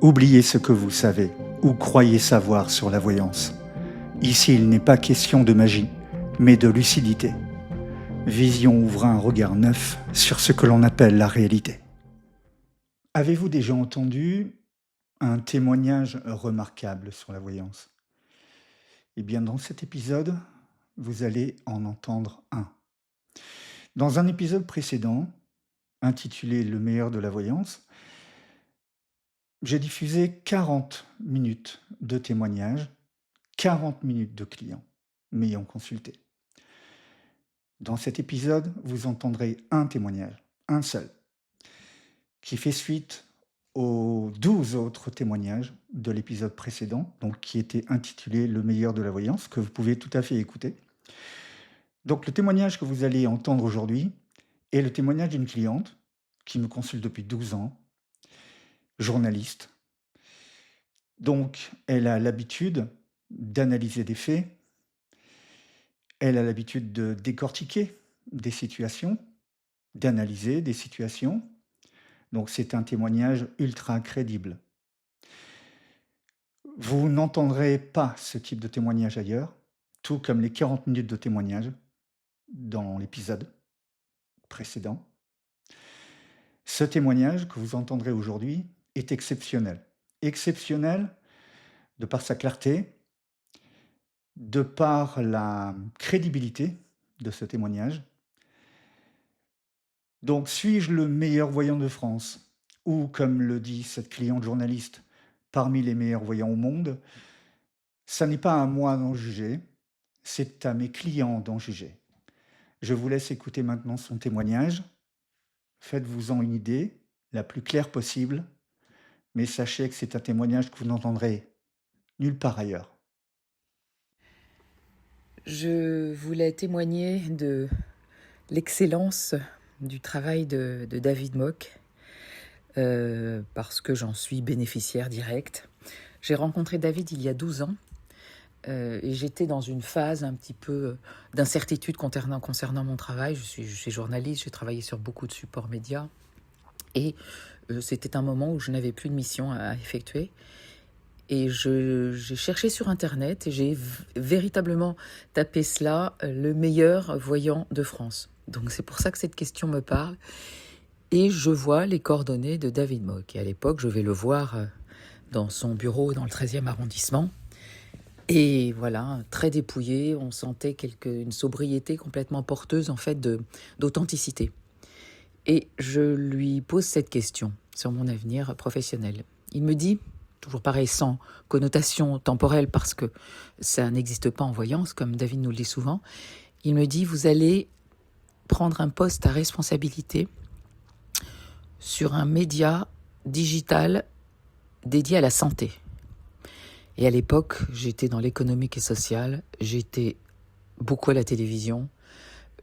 Oubliez ce que vous savez ou croyez savoir sur la voyance. Ici, il n'est pas question de magie, mais de lucidité. Vision ouvre un regard neuf sur ce que l'on appelle la réalité. Avez-vous déjà entendu un témoignage remarquable sur la voyance? Eh bien, dans cet épisode, vous allez en entendre un. Dans un épisode précédent, intitulé Le meilleur de la voyance, j'ai diffusé 40 minutes de témoignages, 40 minutes de clients m'ayant consulté. Dans cet épisode, vous entendrez un témoignage, un seul, qui fait suite aux 12 autres témoignages de l'épisode précédent, donc qui était intitulé Le meilleur de la voyance, que vous pouvez tout à fait écouter. Donc le témoignage que vous allez entendre aujourd'hui est le témoignage d'une cliente qui me consulte depuis 12 ans, journaliste. Donc elle a l'habitude d'analyser des faits, elle a l'habitude de décortiquer des situations, d'analyser des situations. Donc c'est un témoignage ultra crédible. Vous n'entendrez pas ce type de témoignage ailleurs, tout comme les 40 minutes de témoignage dans l'épisode précédent. Ce témoignage que vous entendrez aujourd'hui est exceptionnel. Exceptionnel de par sa clarté, de par la crédibilité de ce témoignage. Donc, suis-je le meilleur voyant de France? Ou, comme le dit cette cliente journaliste, parmi les meilleurs voyants au monde? Ça n'est pas à moi d'en juger, c'est à mes clients d'en juger. Je vous laisse écouter maintenant son témoignage. Faites-vous-en une idée, la plus claire possible, mais sachez que c'est un témoignage que vous n'entendrez nulle part ailleurs. Je voulais témoigner de l'excellence du travail de David Mock, parce que j'en suis bénéficiaire directe. J'ai rencontré David il y a 12 ans, et j'étais dans une phase un petit peu d'incertitude concernant mon travail. Je suis journaliste, j'ai travaillé sur beaucoup de supports médias, et c'était un moment où je n'avais plus de mission à effectuer. Et j'ai cherché sur Internet et j'ai véritablement tapé cela, le meilleur voyant de France. Donc c'est pour ça que cette question me parle. Et je vois les coordonnées de David Mock. Et à l'époque, je vais le voir dans son bureau dans le 13e arrondissement. Et voilà, très dépouillé, on sentait une sobriété complètement porteuse en fait d'authenticité. Et je lui pose cette question sur mon avenir professionnel. Il me dit, toujours pareil, sans connotation temporelle, parce que ça n'existe pas en voyance, comme David nous le dit souvent, il me dit, vous allez prendre un poste à responsabilité sur un média digital dédié à la santé. Et à l'époque, j'étais dans l'économique et social, j'étais beaucoup à la télévision,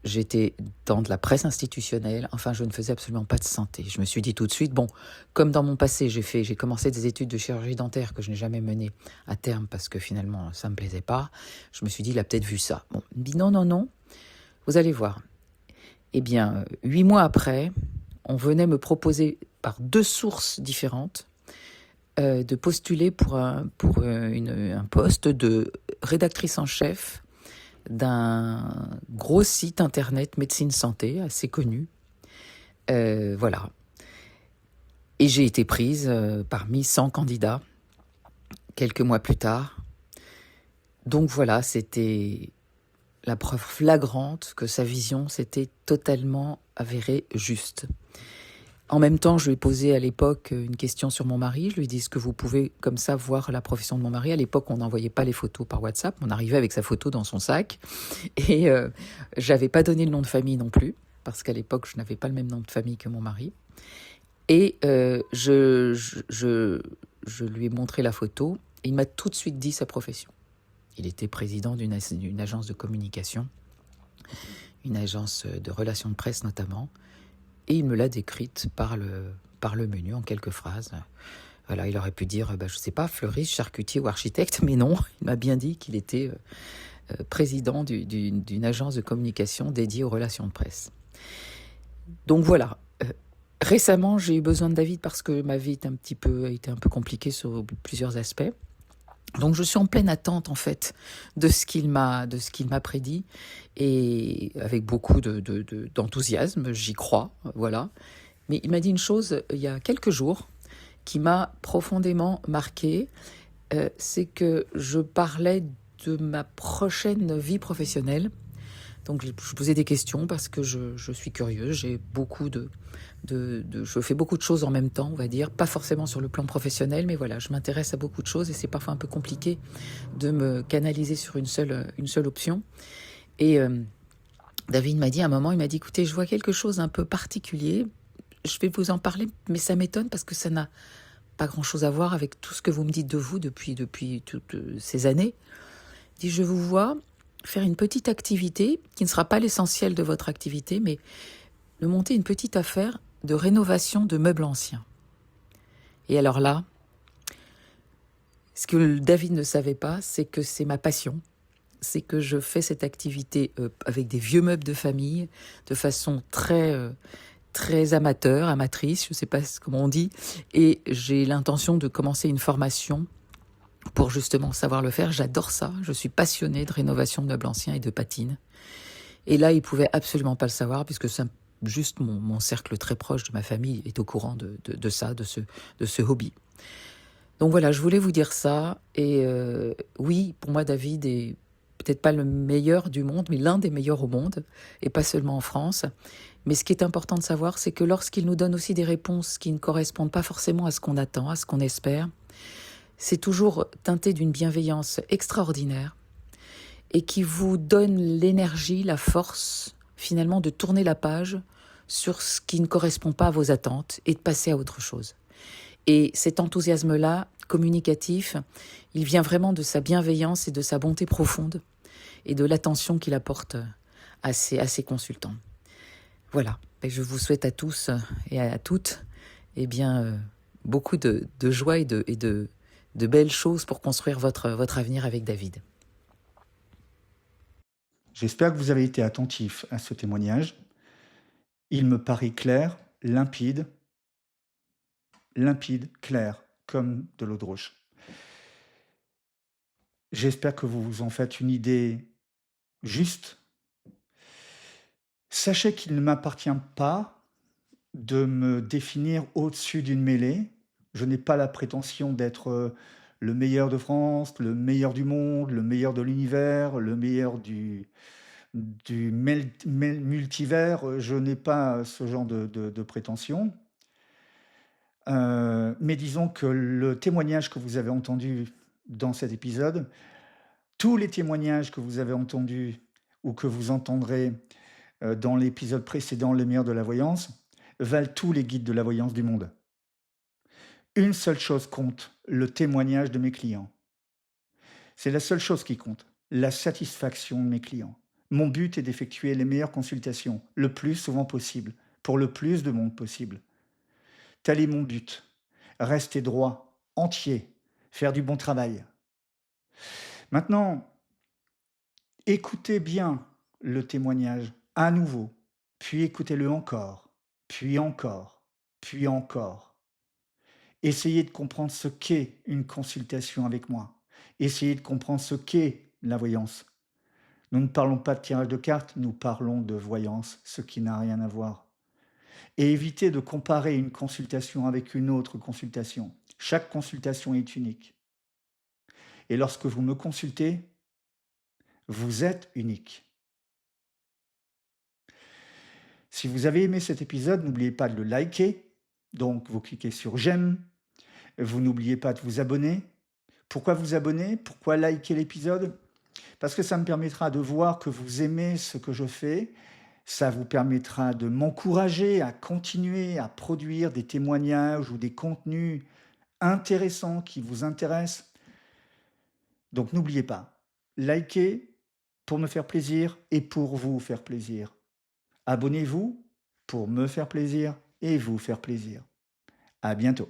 j'étais dans de la presse institutionnelle, enfin je ne faisais absolument pas de santé. Je me suis dit tout de suite, bon, comme dans mon passé, j'ai commencé des études de chirurgie dentaire que je n'ai jamais menées à terme parce que finalement ça ne me plaisait pas. Je me suis dit, il a peut-être vu ça. Bon, il me dit non, vous allez voir. Eh bien, 8 mois après, on venait me proposer par 2 sources différentes de postuler pour un poste de rédactrice en chef d'un gros site internet médecine santé assez connu. Voilà. Et j'ai été prise parmi 100 candidats quelques mois plus tard. Donc voilà, c'était la preuve flagrante que sa vision s'était totalement avérée juste. En même temps, je lui ai posé à l'époque une question sur mon mari. Je lui ai dit, est-ce que vous pouvez comme ça voir la profession de mon mari? À l'époque, on n'envoyait pas les photos par WhatsApp. On arrivait avec sa photo dans son sac. Et j'avais pas donné le nom de famille non plus, parce qu'à l'époque, je n'avais pas le même nom de famille que mon mari. Et je lui ai montré la photo. Et il m'a tout de suite dit sa profession. Il était président d'une agence de communication, une agence de relations de presse notamment. Et il me l'a décrite par le menu en quelques phrases. Voilà, il aurait pu dire, je ne sais pas, fleuriste, charcutier ou architecte, mais non, il m'a bien dit qu'il était président d'une agence de communication dédiée aux relations de presse. Donc voilà, Récemment, j'ai eu besoin de David parce que ma vie était un peu compliquée sur plusieurs aspects. Donc je suis en pleine attente en fait de ce qu'il m'a prédit et avec beaucoup d'enthousiasme, j'y crois, voilà. Mais il m'a dit une chose il y a quelques jours qui m'a profondément marquée, c'est que je parlais de ma prochaine vie professionnelle. Donc je posais des questions parce que je suis curieuse, j'ai beaucoup je fais beaucoup de choses en même temps, on va dire, pas forcément sur le plan professionnel, mais voilà, je m'intéresse à beaucoup de choses et c'est parfois un peu compliqué de me canaliser sur une seule option. Et David m'a dit à un moment, il m'a dit, écoutez, je vois quelque chose un peu particulier, je vais vous en parler, mais ça m'étonne parce que ça n'a pas grand-chose à voir avec tout ce que vous me dites de vous depuis toutes ces années. Il dit, je vous vois faire une petite activité qui ne sera pas l'essentiel de votre activité, mais de monter une petite affaire de rénovation de meubles anciens. Et alors là, ce que David ne savait pas, c'est que c'est ma passion. C'est que je fais cette activité avec des vieux meubles de famille, de façon très amatrice, je ne sais pas comment on dit, et j'ai l'intention de commencer une formation pour justement savoir le faire. J'adore ça, je suis passionnée de rénovation de meubles anciens et de patine. Et là, il pouvait absolument pas le savoir, puisque juste mon cercle très proche de ma famille est au courant de ça, de ce hobby. Donc voilà, je voulais vous dire ça. Et oui, pour moi, David est peut-être pas le meilleur du monde, mais l'un des meilleurs au monde, et pas seulement en France. Mais ce qui est important de savoir, c'est que lorsqu'il nous donne aussi des réponses qui ne correspondent pas forcément à ce qu'on attend, à ce qu'on espère, c'est toujours teinté d'une bienveillance extraordinaire et qui vous donne l'énergie, la force, finalement, de tourner la page sur ce qui ne correspond pas à vos attentes et de passer à autre chose. Et cet enthousiasme-là, communicatif, il vient vraiment de sa bienveillance et de sa bonté profonde et de l'attention qu'il apporte à ses consultants. Voilà, et je vous souhaite à tous et à toutes eh bien, beaucoup de joie et de belles choses pour construire votre avenir avec David. J'espère que vous avez été attentif à ce témoignage. Il me paraît clair, limpide, clair, comme de l'eau de roche. J'espère que vous vous en faites une idée juste. Sachez qu'il ne m'appartient pas de me définir au-dessus d'une mêlée. Je n'ai pas la prétention d'être le meilleur de France, le meilleur du monde, le meilleur de l'univers, le meilleur du multivers. Je n'ai pas ce genre de prétention. Mais disons que le témoignage que vous avez entendu dans cet épisode, tous les témoignages que vous avez entendus ou que vous entendrez dans l'épisode précédent, Le meilleur de la voyance, valent tous les guides de la voyance du monde. Une seule chose compte, le témoignage de mes clients. C'est la seule chose qui compte, la satisfaction de mes clients. Mon but est d'effectuer les meilleures consultations, le plus souvent possible, pour le plus de monde possible. Tel est mon but. Rester droit, entier, faire du bon travail. Maintenant, écoutez bien le témoignage à nouveau, puis écoutez-le encore, puis encore, puis encore. Essayez de comprendre ce qu'est une consultation avec moi. Essayez de comprendre ce qu'est la voyance. Nous ne parlons pas de tirage de cartes, nous parlons de voyance, ce qui n'a rien à voir. Et évitez de comparer une consultation avec une autre consultation. Chaque consultation est unique. Et lorsque vous me consultez, vous êtes unique. Si vous avez aimé cet épisode, n'oubliez pas de le liker. Donc, vous cliquez sur j'aime. Vous n'oubliez pas de vous abonner. Pourquoi vous abonner? Pourquoi liker l'épisode? Parce que ça me permettra de voir que vous aimez ce que je fais. Ça vous permettra de m'encourager à continuer à produire des témoignages ou des contenus intéressants qui vous intéressent. Donc n'oubliez pas, likez pour me faire plaisir et pour vous faire plaisir. Abonnez-vous pour me faire plaisir et vous faire plaisir. À bientôt.